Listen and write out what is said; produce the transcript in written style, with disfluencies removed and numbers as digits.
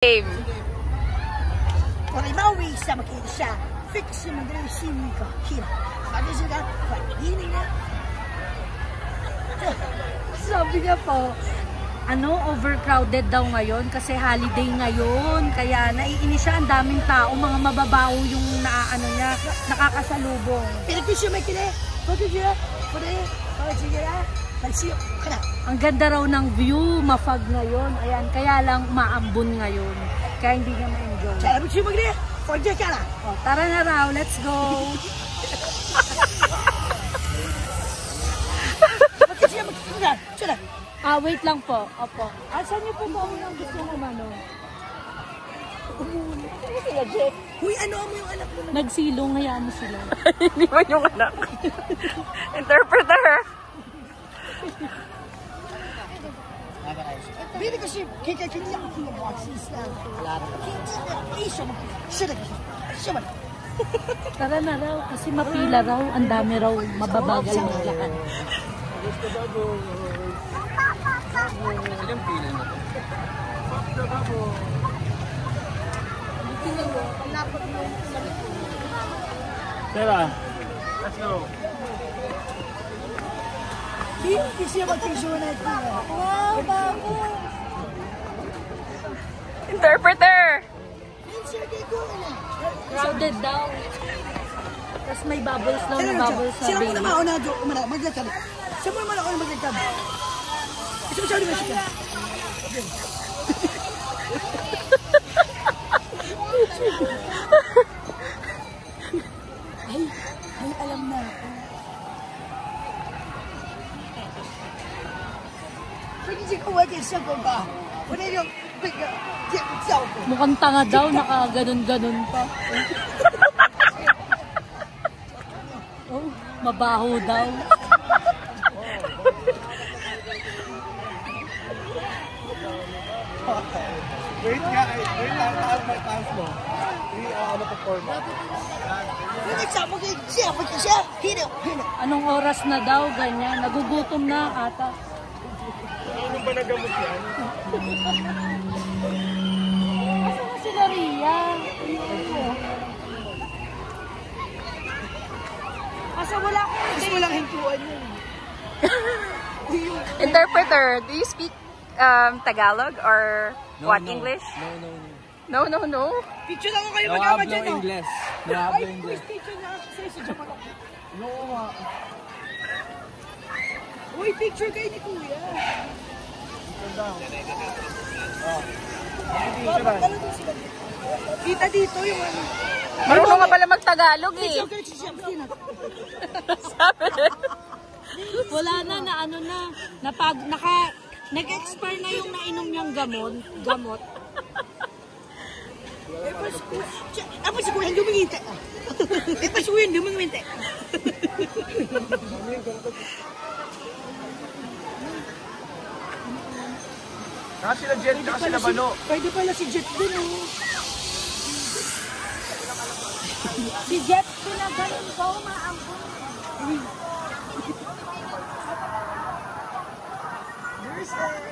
Game. Maui sa siya. Fix yung mga sini ko. Hira. Sabi sila, hindi na. Sabi niya po, overcrowded daw ngayon kasi holiday ngayon. Kaya naiinis siya, ang daming tao, mga mababaw yung niya, nakakasalubong. Pinagpis yung may kile. Pwede siya. Ang ganda raw ng view, mafag ngayon. Ayan, kaya lang maambon ngayon. Kaya hindi niya ma-enjoy. Sabi siya mag-ina. Forget ka na. O, tara na raw, let's go. Bakit siya mag-ina? Siya na. Wait lang po. Opo. Saan niyo po ba unang gusto mo Sila, Jeff. Uy, ano mo yung anak mo? Nagsilong, hayaan mo sila. Hindi man yung anak. Interpreter. Bili kasi hindi ako pinag-access na. Siya man. Tara na raw, kasi mapila raw, ang dami raw, mababagal maglakad. Ilang pila na? Tara, let's go. Hindi siya mag-picture na ito. Wow, bago! Interpreter. Crowded daw. Tapos may bubbles daw na bubbles sa sila baby. muna mauna maglakad. Sila muna mauna maglakad. Isa mo siya ulit siya. Ay, alam na. Pwede siya kuwag yung siya ko ba? Pwede yung Mukhang tanga daw, naka-ganon-ganon pa. Oh, mabaho daw. Wait nga, wait lang, taas may taas mo. Ano pa forma? Pwede siya mag-siya, siya. Hino. Anong oras na daw, ganyan. Nagugutom na ata. Ano ba nagamot yan? Asa na sila Ria? Asa wala akong hindi walang hintuan yun. Interpreter, do you speak Tagalog or what, English? No. No. Picture lang ko kayo No magkama hablo dyan, no? English. No hablo Ay, English. picture na ako sa Japan ako. No nga. Uy, picture kayo ni Kuya. Kita dito yung ano. Marunong nga pala mag-Tagalog eh. Sabi. Wala na, nag-expire na yung nainom niyang gamot. Apa si Kuya hindi uminginte? Pa si Kuya hindi uminginte? Sila Jet, sila Bano. Pwede pala si Jet din, oh. Si Jet, pinagaling ko, maampun. Nurses!